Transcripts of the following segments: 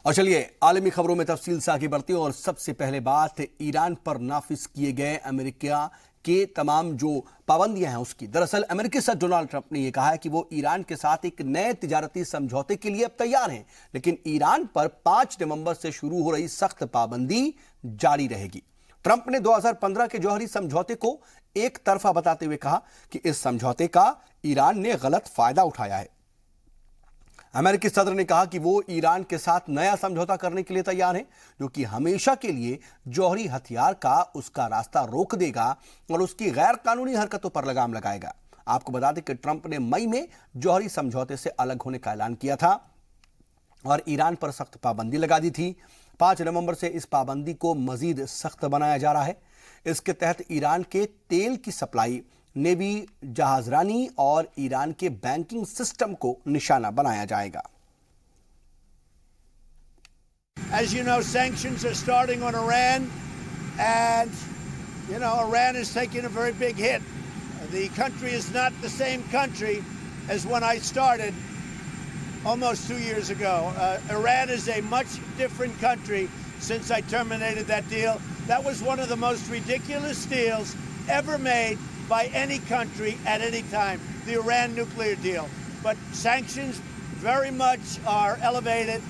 और चलिए आलमी खबरों में तफसील से आगे बढ़ते हैं और सबसे पहले बात ईरान पर नाफिज किए गए अमेरिका के तमाम जो पाबंदियां हैं उसकी। दरअसल अमेरिकी सदर डोनाल्ड ट्रंप ने यह कहा है कि वो ईरान के साथ एक नए तिजारती समझौते के लिए अब तैयार हैं, लेकिन ईरान पर 5 नवंबर से शुरू हो रही सख्त पाबंदी जारी रहेगी। ट्रंप ने 2015 के जौहरी समझौते को एक तरफा बताते हुए कहा कि इस समझौते का ईरान ने गलत फायदा उठाया है। अमेरिकी सदर ने कहा कि वो ईरान के साथ नया समझौता करने के लिए तैयार हैं, जो कि हमेशा के लिए जौहरी हथियार का उसका रास्ता रोक देगा और उसकी गैर कानूनी हरकतों पर लगाम लगाएगा। आपको बता दें कि ट्रंप ने मई में जौहरी समझौते से अलग होने का ऐलान किया था और ईरान पर सख्त पाबंदी लगा दी थी। 5 नवंबर से इस पाबंदी को मजीद सख्त बनाया जा रहा है। इसके तहत ईरान के तेल की सप्लाई, नेवी जहाजरानी और ईरान के बैंकिंग सिस्टम को निशाना बनाया जाएगा। As you know, sanctions are starting on Iran, and Iran is taking a very big hit. The country is not the same country as when I started almost 2 years ago. Iran is a much different country since I terminated that deal. That was one of the most ridiculous deals ever made by any country at any time, the Iran nuclear deal. But sanctions very much are elevated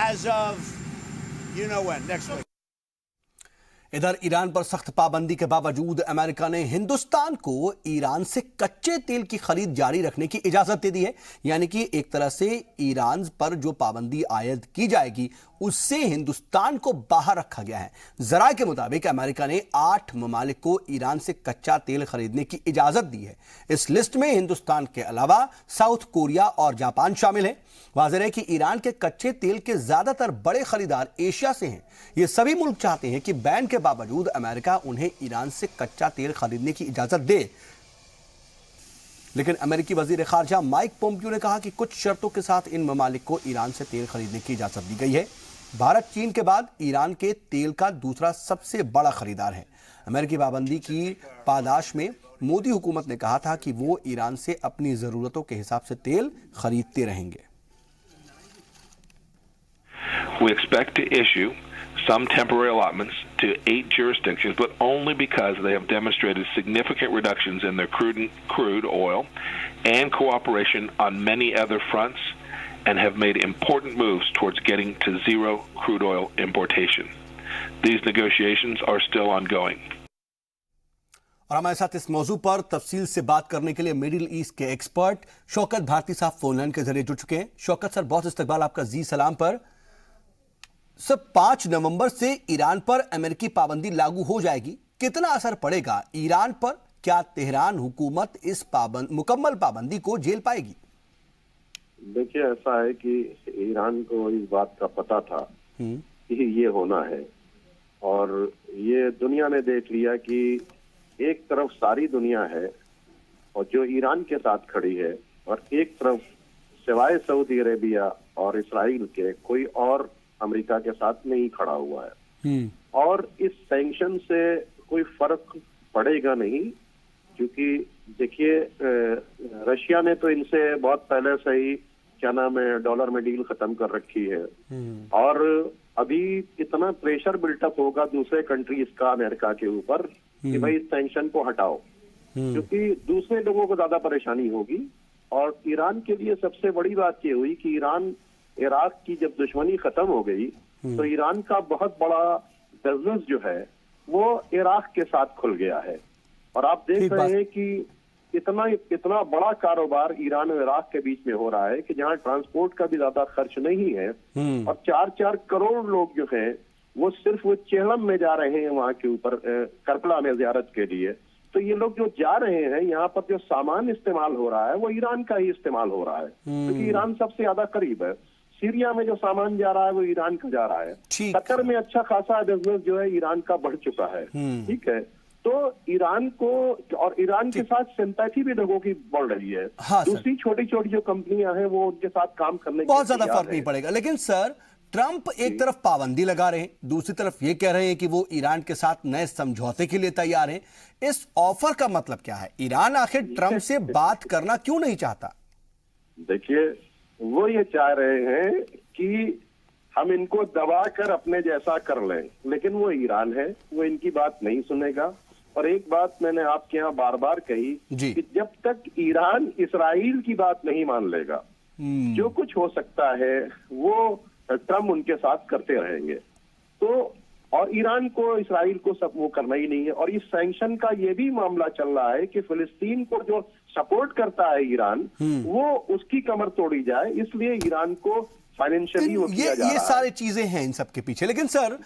as of when, next week. इधर Iran पर सख्त पाबंदी के बावजूद America ने हिंदुस्तान को Iran से कच्चे तेल की खरीद जारी रखने की इजाजत दे दी है। यानी कि एक तरह से ईरान पर जो पाबंदी आयद की जाएगी उससे हिंदुस्तान को बाहर रखा गया है। जराये के मुताबिक अमेरिका ने 8 ममालिक को ईरान से कच्चा तेल खरीदने की इजाजत दी है। इस लिस्ट में हिंदुस्तान के अलावा साउथ कोरिया और जापान शामिल है। वाज़ेह है कि ईरान के कच्चे तेल के ज्यादातर बड़े खरीदार एशिया से हैं। ये सभी मुल्क चाहते हैं कि बैन के बावजूद अमेरिका उन्हें ईरान से कच्चा तेल खरीदने की इजाजत दे, लेकिन अमेरिकी वजीर खारजा माइक पोम्पियो ने कहा कि कुछ शर्तों के साथ इन ममालिक को ईरान से तेल खरीदने की इजाजत दी गई है। भारत चीन के बाद ईरान के तेल का दूसरा सबसे बड़ा खरीदार है। अमेरिकी पाबंदी की पादाश में मोदी हुकूमत ने कहा था कि वो ईरान से अपनी जरूरतों के हिसाब से तेल खरीदते रहेंगे। We expect to issue some temporary allotments to 8 jurisdictions, but only because they have demonstrated significant reductions in their crude oil and cooperation on many other fronts, and have made important moves towards getting to zero crude oil importation. These negotiations are still ongoing. और हमारे साथ इस मौजू पर तफसील से बात करने के लिए मिडिल ईस्ट के एक्सपर्ट शौकत भारती साहब फोन लाइन के जरिए जुड़ चुके हैं। शौकत सर, बहुत इस्तकबाल आपका जी सलाम पर। सर, 5 नवंबर से ईरान पर अमेरिकी पाबंदी लागू हो जाएगी, कितना असर पड़ेगा ईरान पर? क्या तेहरान हुकूमत इस मुकम्मल पाबंदी को झेल पाएगी? देखिए, ऐसा है कि ईरान को इस बात का पता था कि ये होना है, और ये दुनिया ने देख लिया कि एक तरफ सारी दुनिया है और जो ईरान के साथ खड़ी है, और एक तरफ सिवाय सऊदी अरेबिया और इसराइल के कोई और अमेरिका के साथ नहीं खड़ा हुआ है। और इस सैंक्शन से कोई फर्क पड़ेगा नहीं, क्योंकि देखिए रशिया ने तो इनसे बहुत पहले से ही डॉलर में डील खत्म कर रखी है, और अभी इतना प्रेशर बिल्टअप होगा दूसरे कंट्रीज का अमेरिका के ऊपर कि भाई इस सैंक्शन को हटाओ, क्योंकि दूसरे लोगों को ज्यादा परेशानी होगी। और ईरान के लिए सबसे बड़ी बात ये हुई कि इराक की जब दुश्मनी खत्म हो गई तो ईरान का बहुत बड़ा बिजनेस जो है वो इराक के साथ खुल गया है। और आप देख रहे हैं कि इतना बड़ा कारोबार ईरान और इराक के बीच में हो रहा है कि जहां ट्रांसपोर्ट का भी ज्यादा खर्च नहीं है, और 4-4 करोड़ लोग जो हैं वो सिर्फ वो चेहलम में जा रहे हैं वहां के ऊपर करबला में ज़ियारत के लिए। तो ये लोग जो जा रहे हैं, यहाँ पर जो सामान इस्तेमाल हो रहा है वो ईरान का ही इस्तेमाल हो रहा है, क्योंकि ईरान सबसे ज्यादा करीब है। सीरिया में जो सामान जा रहा है वो ईरान का जा रहा है। कतर में अच्छा खासा बिजनेस जो है ईरान का बढ़ चुका है। ठीक है, तो ईरान को और ईरान के साथ सिंपैथी भी लोगों की बढ़ रही है। दूसरी छोटी छोटी जो कंपनियां हैं वो उनके साथ काम करने की बहुत ज्यादा फर्क नहीं पड़ेगा। लेकिन सर, ट्रंप एक तरफ पाबंदी लगा रहे हैं, दूसरी तरफ ये कह रहे हैं कि वो ईरान के साथ नए समझौते के लिए तैयार हैं। इस ऑफर का मतलब क्या है? ईरान आखिर ट्रंप से बात करना क्यों नहीं चाहता? देखिए, वो ये चाह रहे हैं कि हम इनको दबाकर अपने जैसा कर लें, लेकिन वो ईरान है, वो इनकी बात नहीं सुनेगा। और एक बात मैंने आपके यहाँ बार बार कही कि जब तक ईरान इसराइल की बात नहीं मान लेगा, जो कुछ हो सकता है वो ट्रम्प उनके साथ करते रहेंगे। तो और ईरान को, इसराइल को सब वो करना ही नहीं है। और इस सैंक्शन का ये भी मामला चल रहा है कि फिलिस्तीन को जो सपोर्ट करता है ईरान, वो उसकी कमर तोड़ी जाए, इसलिए ईरान को फाइनेंशियली वो किया जा रहा है। ये सारी चीजें हैं इन सब के पीछे। लेकिन सर,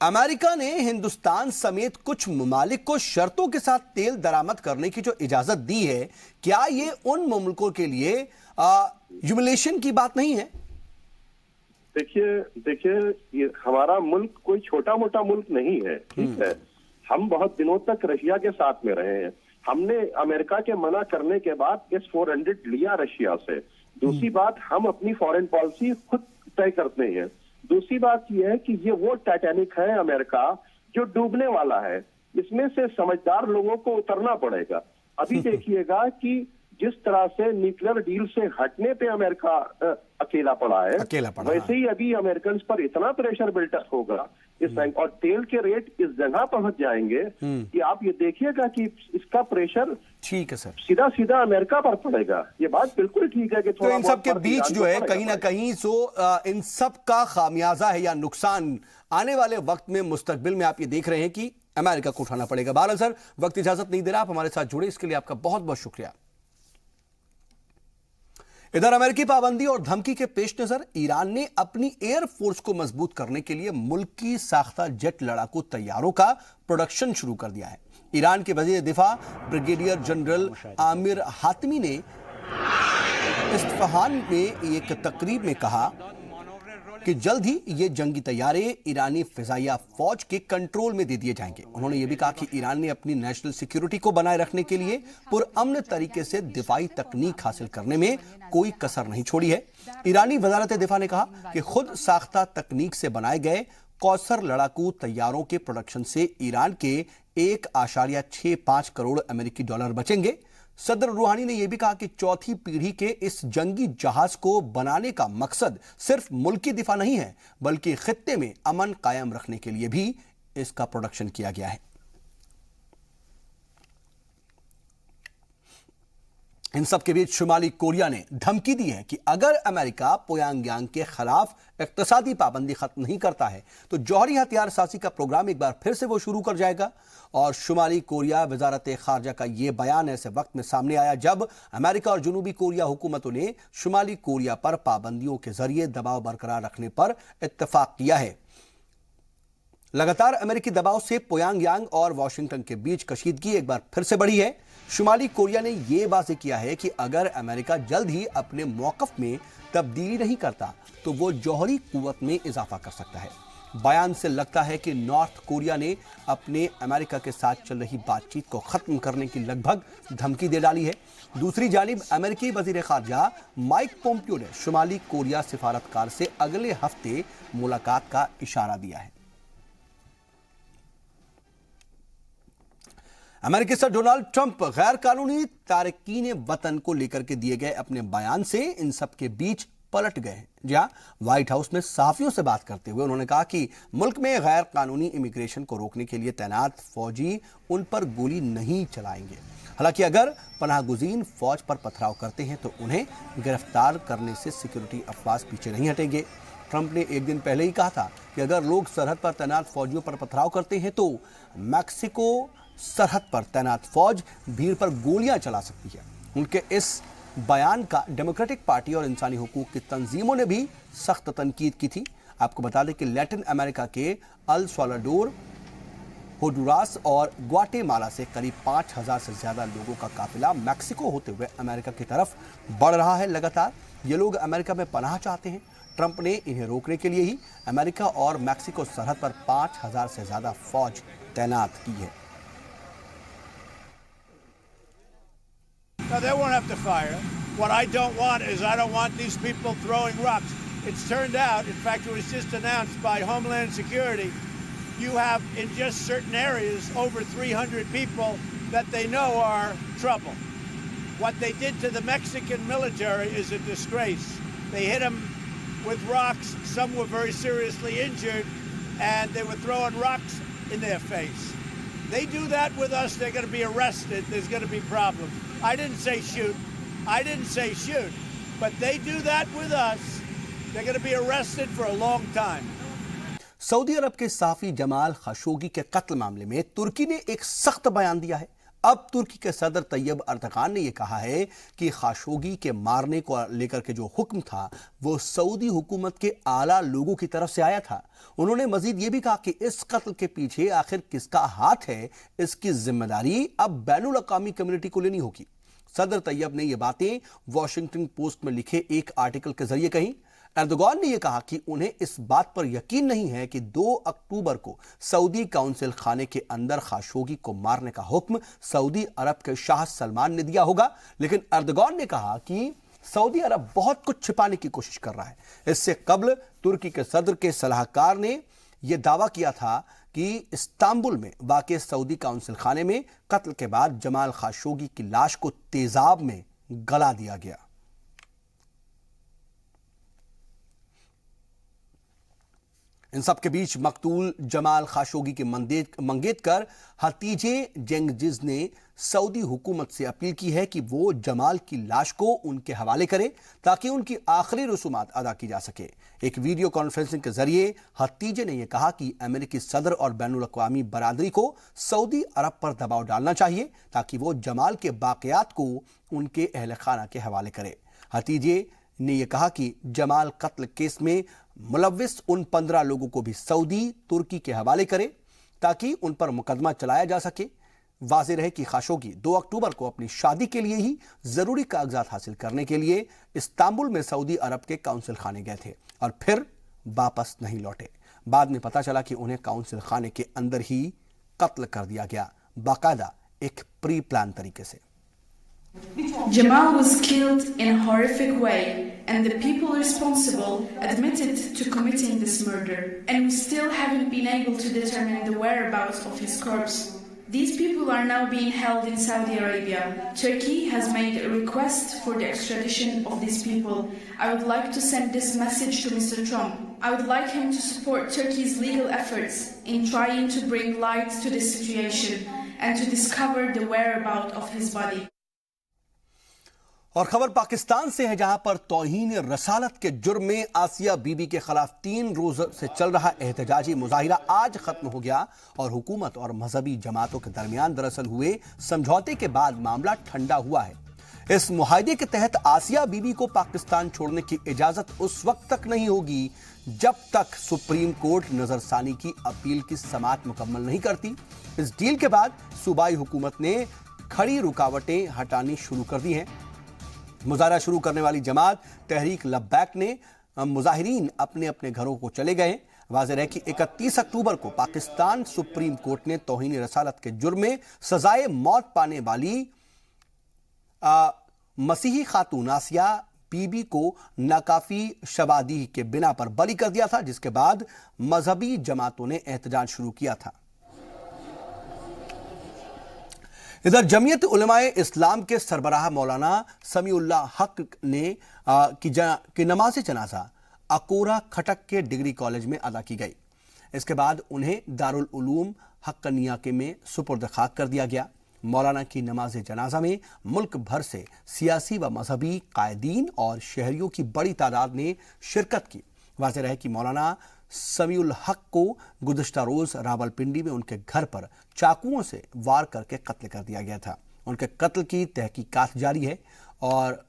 अमेरिका ने हिंदुस्तान समेत कुछ ममालिक को शर्तों के साथ तेल दरामद करने की जो इजाजत दी है, क्या ये उन मुल्कों के लिए ह्यूमिलिएशन की बात नहीं है? देखिए ये हमारा मुल्क कोई छोटा मोटा मुल्क नहीं है, ठीक है। हम बहुत दिनों तक रशिया के साथ में रहे हैं। हमने अमेरिका के मना करने के बाद S-400 लिया रशिया से। दूसरी बात, हम अपनी फॉरेन पॉलिसी खुद तय करते हैं। दूसरी बात यह है कि ये वो टाइटैनिक है अमेरिका जो डूबने वाला है, इसमें से समझदार लोगों को उतरना पड़ेगा। अभी देखिएगा कि जिस तरह से न्यूक्लियर डील से हटने पे अमेरिका अकेला पड़ा है, वैसे ही अभी अमेरिकन पर इतना प्रेशर बिल्टअप होगा और तेल के रेट इस जगह पहुंच जाएंगे कि आप ये देखिएगा कि इसका प्रेशर, ठीक है सर, सीधा सीधा अमेरिका पर पड़ेगा। ये बात बिल्कुल ठीक है कि तो इन सब के बीच जो है कहीं ना कहीं इन सब का खामियाजा है या नुकसान आने वाले वक्त में, मुस्तकबिल में आप ये देख रहे हैं कि अमेरिका को उठाना पड़ेगा। बहरहाल सर, वक्त इजाजत नहीं दे रहा, आप हमारे साथ जुड़े, इसके लिए आपका बहुत बहुत शुक्रिया। इधर अमेरिकी पाबंदी और धमकी के पेश नजर ईरान ने अपनी एयरफोर्स को मजबूत करने के लिए मुल्क की साख्ता जेट लड़ाकू तैयारों का प्रोडक्शन शुरू कर दिया है। ईरान के वजीर दिफा ब्रिगेडियर जनरल आमिर हातमी ने इस्फहान में एक तकरीब में कहा कि जल्द ही ये जंगी तैयारे ईरानी फिजाइया फौज के कंट्रोल में दे दिए जाएंगे। उन्होंने ये भी कहा कि ईरान ने अपनी नेशनल सिक्योरिटी को बनाए रखने के लिए पुरअमन तरीके से दिफाई तकनीक हासिल करने में कोई कसर नहीं छोड़ी है। ईरानी वजारत दिफा ने कहा कि खुद साख्ता तकनीक से बनाए गए कौसर लड़ाकू तैयारों के प्रोडक्शन से ईरान के 1.65 करोड़ अमेरिकी डॉलर बचेंगे। सदर रूहानी ने यह भी कहा कि चौथी पीढ़ी के इस जंगी जहाज को बनाने का मकसद सिर्फ मुल्की दिफा नहीं है, बल्कि खित्ते में अमन कायम रखने के लिए भी इसका प्रोडक्शन किया गया है। इन सब के बीच शुमाली कोरिया ने धमकी दी है कि अगर अमेरिका प्योंगयांग के खिलाफ इक्तसादी पाबंदी खत्म नहीं करता है तो जौहरी हथियार साजी का प्रोग्राम एक बार फिर से वो शुरू कर जाएगा। और शुमाली कोरिया वजारत खारजा का यह बयान ऐसे वक्त में सामने आया जब अमेरिका और जनूबी कोरिया हुकूमतों ने शुमाली कोरिया पर पाबंदियों के जरिए दबाव बरकरार रखने पर इत्तेफाक किया है। लगातार अमेरिकी दबाव से प्योंगयांग और वॉशिंगटन के बीच कशीदगी एक बार फिर से बढ़ी है। शुमाली कोरिया ने यह वाज़ेह किया है कि अगर अमेरिका जल्द ही अपने मौक़िफ़ में तब्दीली नहीं करता तो वो जौहरी कुव्वत में इजाफा कर सकता है। बयान से लगता है कि नॉर्थ कोरिया ने अपने अमेरिका के साथ चल रही बातचीत को खत्म करने की लगभग धमकी दे डाली है। दूसरी जानिब अमेरिकी वजीर खारजा माइक पोम्पियो ने शुमाली कोरिया सिफारतकार से अगले हफ्ते मुलाकात का इशारा दिया है। अमेरिकी सदर डोनाल्ड ट्रंप गैर कानूनी तारकीन वतन को लेकर के दिए गए अपने बयान से इन सब के बीच पलट गए हैं। जहां व्हाइट हाउस में सहाफियों से बात करते हुए उन्होंने कहा कि मुल्क में गैर कानूनी इमिग्रेशन को रोकने के लिए तैनात फौजी उन पर गोली नहीं चलाएंगे। हालांकि अगर पनाहगुज़ीन फौज पर पथराव करते हैं तो उन्हें गिरफ्तार करने से सिक्योरिटी अफवाज पीछे नहीं हटेंगे। ट्रंप ने एक दिन पहले ही कहा था कि अगर लोग सरहद पर तैनात फौजियों पर पथराव करते हैं तो मैक्सिको सरहद पर तैनात फौज भीड़ पर गोलियां चला सकती है। उनके इस बयान का डेमोक्रेटिक पार्टी और इंसानी हुकूक की तंजीमों ने भी सख्त तनकीद की थी। आपको बता दें कि लैटिन अमेरिका के अल साल्वाडोर, होंडुरास और ग्वाटेमाला से करीब 5000 से ज्यादा लोगों का काफिला मैक्सिको होते हुए अमेरिका की तरफ बढ़ रहा है। लगातार ये लोग अमेरिका में पनाह चाहते हैं। ट्रंप ने इन्हें रोकने के लिए ही अमेरिका और मैक्सिको सरहद पर 5000 से ज्यादा फौज तैनात की है। No, they won't have to fire. What I don't want is I don't want these people throwing rocks. It's turned out, in fact, it was just announced by Homeland Security, you have in just certain areas over 300 people that they know are trouble. What they did to the Mexican military is a disgrace. They hit them with rocks. Some were very seriously injured, and they were throwing rocks in their face. They do that with us, they're going to be arrested. There's going to be problems. I didn't say shoot. I didn't say shoot. But they do that with us. They're going to be arrested for a long time. सऊदी अरब के सहाफी Jamal Khashoggi के कत्ल मामले में तुर्की ने एक सख्त बयान दिया है। अब तुर्की के सदर तैयब अर्दगान ने यह कहा है कि खशोगी के मारने को लेकर के जो हुक्म था वो सऊदी हुकूमत के आला लोगों की तरफ से आया था। उन्होंने मजीद ये भी कहा कि इस कत्ल के पीछे आखिर किसका हाथ है, इसकी जिम्मेदारी अब बैनुल अक़वामी कम्युनिटी को लेनी होगी। सदर तैयब ने ये बातें वॉशिंगटन पोस्ट में लिखे एक आर्टिकल के जरिए कही। एर्दोगान ने यह कहा कि उन्हें इस बात पर यकीन नहीं है कि 2 अक्टूबर को सऊदी काउंसिल खाने के अंदर खशोगी को मारने का हुक्म सऊदी अरब के शाह सलमान ने दिया होगा, लेकिन एर्दोगान ने कहा कि सऊदी अरब बहुत कुछ छिपाने की कोशिश कर रहा है। इससे कबल तुर्की के सदर के सलाहकार ने यह दावा किया था कि इस्तांबुल में वाक़े सऊदी काउंसिल खाने में कत्ल के बाद जमाल खशोगी की लाश को तेजाब में गला दिया गया। इन सब के बीच मकतूल जमाल खशोगी के मंगेतकर हतीजे जेंगिज़ ने सऊदी हुकूमत से अपील की है कि वो जमाल की लाश को उनके हवाले करे ताकि उनकी आखिरी रसूमात अदा की जा सके। एक वीडियो कॉन्फ्रेंसिंग के जरिए हतीजे ने यह कहा कि अमेरिकी सदर और बैनुल अक़वामी बरादरी को सऊदी अरब पर दबाव डालना चाहिए ताकि वो जमाल के बाक़ियात को उनके अहल खाना के हवाले करे। हतीजे ने यह कहा कि जमाल कत्ल केस में मुलव्विस उन 15 लोगों को भी सऊदी तुर्की के हवाले करे ताकि उन पर मुकदमा चलाया जा सके। वाज़ेह रहे कि खशोगी 2 अक्टूबर को अपनी शादी के लिए ही जरूरी कागजात हासिल करने के लिए इस्तांबुल में सऊदी अरब के काउंसिल खाने गए थे और फिर वापस नहीं लौटे। बाद में पता चला कि उन्हें काउंसिल खाने के अंदर ही कत्ल कर दिया गया, बाकायदा एक प्री प्लान तरीके से। Jamal was killed in a horrific way, and the people responsible admitted to committing this murder, and we still haven't been able to determine the whereabouts of his corpse. These people are now being held in Saudi Arabia. Turkey has made a request for the extradition of these people. I would like to send this message to Mr. Trump. I would like him to support Turkey's legal efforts in trying to bring light to this situation and to discover the whereabouts of his body. और खबर पाकिस्तान से है, जहां पर तौहीन रसालत के जुर्म में आसिया बीबी के खिलाफ 3 रोज से चल रहा एहतजाजी मुजाहिरा आज खत्म हो गया और हुकूमत और मजहबी जमातों के दरमियान दरअसल हुए समझौते के बाद मामला ठंडा हुआ है। इस मुआहदे के तहत आसिया बीबी को पाकिस्तान छोड़ने की इजाजत उस वक्त तक नहीं होगी जब तक सुप्रीम कोर्ट नजरसानी की अपील की समाअत मुकम्मल नहीं करती। इस डील के बाद सूबाई हुकूमत ने खड़ी रुकावटें हटानी शुरू कर दी हैं। मुजाहरा शुरू करने वाली जमात तहरीक लब्बैक ने मुजाहिरीन अपने अपने घरों को चले गए। वाज़ेह है कि 31 अक्टूबर को पाकिस्तान सुप्रीम कोर्ट ने तौहीन रसालत के जुर्म में सजाए मौत पाने वाली मसीही खातून आसिया बीबी को नाकाफी शवादी के बिना पर बरी कर दिया था, जिसके बाद मजहबी जमातों ने एहतजाज शुरू किया था। इधर जमीयत उलमाए इस्लाम के सरबराह मौलाना समीउल्लाह हक ने कि नमाज जनाजा अकोरा खटक के डिग्री कॉलेज में अदा की गई। इसके बाद उन्हें दारुल उलूम हक्कनिया के में सुपुर्द खाक कर दिया गया। मौलाना की नमाज जनाजा में मुल्क भर से सियासी व मजहबी कायदीन और शहरियों की बड़ी तादाद ने शिरकत की। वाज़ेह रहे कि मौलाना समीउल हक को गुज़श्ता रोज रावलपिंडी में उनके घर पर चाकुओं से वार करके कत्ल कर दिया गया था। उनके कत्ल की तहकीकात जारी है और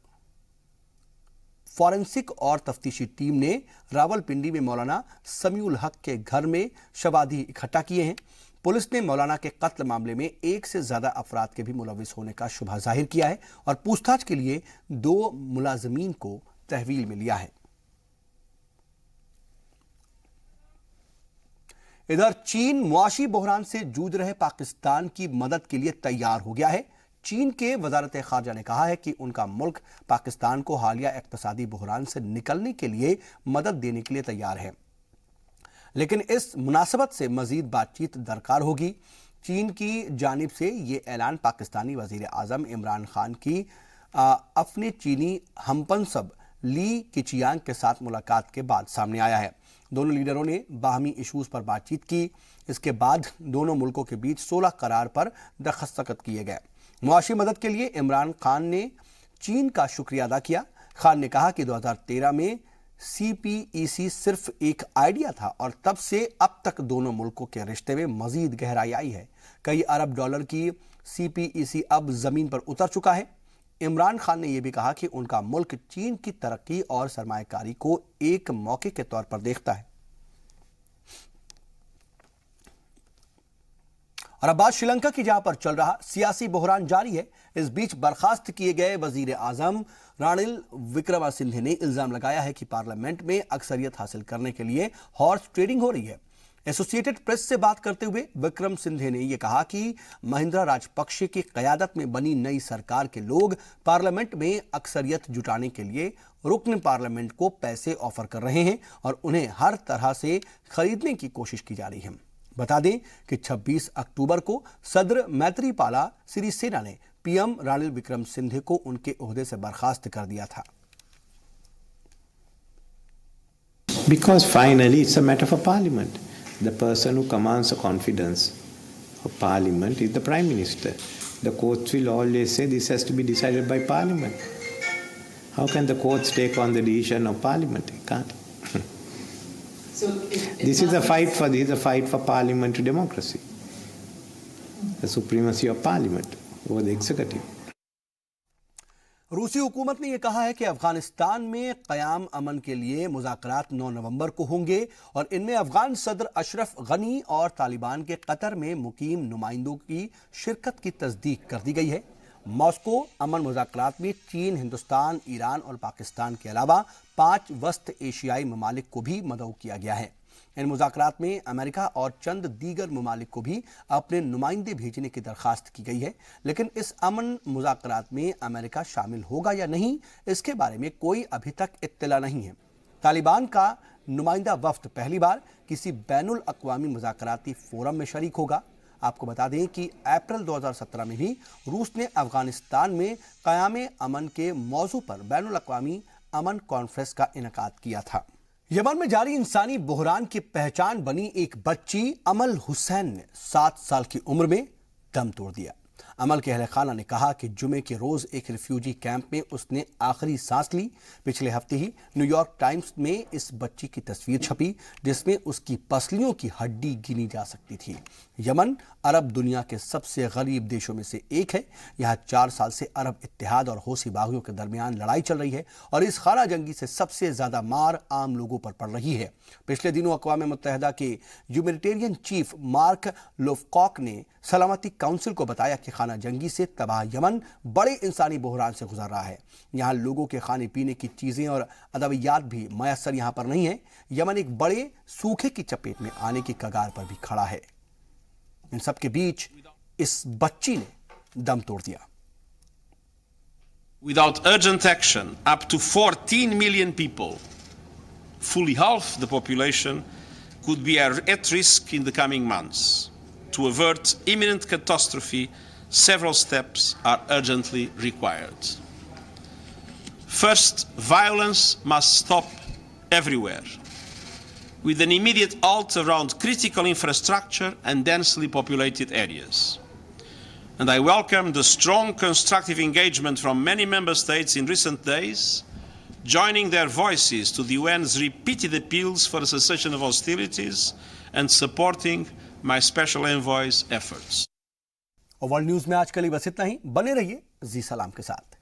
फॉरेंसिक और तफ्तीशी टीम ने रावलपिंडी में मौलाना समीउल हक के घर में शवादी इकट्ठा किए हैं। पुलिस ने मौलाना के कत्ल मामले में 1 से ज्यादा अफराद के भी मुलविस होने का शुबहा जाहिर किया है और पूछताछ के लिए 2 मुलाजमीन को तहवील में लिया है। इधर चीन मुआशी बहरान से जूझ रहे पाकिस्तान की मदद के लिए तैयार हो गया है। चीन के वजारत खारजा ने कहा है कि उनका मुल्क पाकिस्तान को हालिया इक्तिसादी बहरान से निकलने के लिए मदद देने के लिए तैयार है, लेकिन इस मुनासबत से मजीद बातचीत दरकार होगी। चीन की जानिब से ये ऐलान पाकिस्तानी वजीर आजम इमरान खान की अपने चीनी हमपंसब ली किचियांग के साथ मुलाकात के बाद सामने आया है। दोनों लीडरों ने बाहमी इश्यूज पर बातचीत की। इसके बाद दोनों मुल्कों के बीच 16 करार पर दस्तखत किए गए। मुआशी मदद के लिए इमरान खान ने चीन का शुक्रिया अदा किया। खान ने कहा कि 2013 में CPEC सिर्फ एक आइडिया था और तब से अब तक दोनों मुल्कों के रिश्ते में मजीद गहराई आई है। कई अरब डॉलर की CPEC अब जमीन पर उतर चुका है। इमरान खान ने यह भी कहा कि उनका मुल्क चीन की तरक्की और सरमायाकारी को एक मौके के तौर पर देखता है। और अब बात श्रीलंका की, जहां पर चल रहा सियासी बहरान जारी है। इस बीच बर्खास्त किए गए वजीर आजम रानिल विक्रमसिंघे ने इल्जाम लगाया है कि पार्लियामेंट में अक्सरियत हासिल करने के लिए हॉर्स ट्रेडिंग हो रही है। एसोसिएटेड प्रेस से बात करते हुए विक्रमसिंघे ने यह कहा कि महिंद्रा राजपक्षे की कयादत में बनी नई सरकार के लोग पार्लियामेंट में अक्सरियत जुटाने के लिए रुकन पार्लियामेंट को पैसे ऑफर कर रहे हैं और उन्हें हर तरह से खरीदने की कोशिश की जा रही है। बता दें कि 26 अक्टूबर को सदर मैत्रीपाला सिरिसेना ने पीएम रानिल विक्रमसिंघे को उनके ओहदे से बर्खास्त कर दिया था। Because finally it's a matter for parliament. The person who commands the confidence of parliament is the prime minister. The courts will always say this has to be decided by parliament. How can the courts take on the decision of parliament? They can't. This is a fight for parliamentary democracy. The supremacy of parliament over the executive. रूसी हुकूमत ने यह कहा है कि अफगानिस्तान में क़याम अमन के लिए मुज़ाकरात 9 नवंबर को होंगे और इनमें अफगान सदर अशरफ गनी और तालिबान के कतर में मुकीम नुमाइंदों की शिरकत की तस्दीक कर दी गई है। मॉस्को अमन मुज़ाकरात में चीन, हिंदुस्तान, ईरान और पाकिस्तान के अलावा 5 वस्त एशियाई ममालिक को भी मदऊ किया गया है। इन मुज़ाकरात में अमेरिका और चंद दीगर ममालिक को भी अपने नुमाइंदे भेजने की दरखास्त की गई है, लेकिन इस अमन मुज़ाकरात में अमेरिका शामिल होगा या नहीं, इसके बारे में कोई अभी तक इत्तला नहीं है। तालिबान का नुमाइंदा वफ्द पहली बार किसी बैनुल अक़वामी मुज़ाकराती फोरम में शरीक होगा। आपको बता दें कि अप्रैल 2017 में भी रूस ने अफगानिस्तान में क़याम अमन के मौजू पर बैनुल अक़वामी अमन कॉन्फ्रेंस का इनेकाद किया था। यमन में जारी इंसानी बहरान की पहचान बनी एक बच्ची अमल हुसैन ने 7 साल की उम्र में दम तोड़ दिया। अमल के अहले खाना ने कहा कि जुमे के रोज एक रिफ्यूजी कैंप में उसने आखिरी सांस ली। पिछले हफ्ते ही न्यूयॉर्क टाइम्स में इस बच्ची की तस्वीर छपी जिसमें उसकी पसलियों की हड्डी गिनी जा सकती थी। यमन अरब दुनिया के सबसे गरीब देशों में से एक है। यहाँ 4 साल से अरब इत्तेहाद और हौसी बागियों के दरमियान लड़ाई चल रही है और इस खाना जंगी से सबसे ज्यादा मार आम लोगों पर पड़ रही है। पिछले दिनों अक़वाम मुत्तहिदा के ह्यूमैनिटेरियन चीफ मार्क लोवकॉक ने सलामती काउंसिल को बताया कि खाना जंगी से तबाह यमन बड़े इंसानी बहरान से गुजर रहा है। यहाँ लोगों के खाने पीने की चीजें और अदवियात भी मयसर यहाँ पर नहीं है। यमन एक बड़े सूखे की चपेट में आने की कगार पर भी खड़ा है। इन सब के बीच इस बच्ची ने दम तोड़ दिया। Without urgent action, up to 14 million people, fully half the population, could be at risk in the coming months. To avert imminent catastrophe, several steps are urgently required. First, violence must stop everywhere, with an immediate halt around critical infrastructure and densely populated areas. And I welcome the strong constructive engagement from many member states in recent days, joining their voices to the UN's repeated appeals for a cessation of hostilities and supporting my special envoy's efforts. और world news में आज के लिए बस इतना ही। बने रहिए जी सलाम के साथ।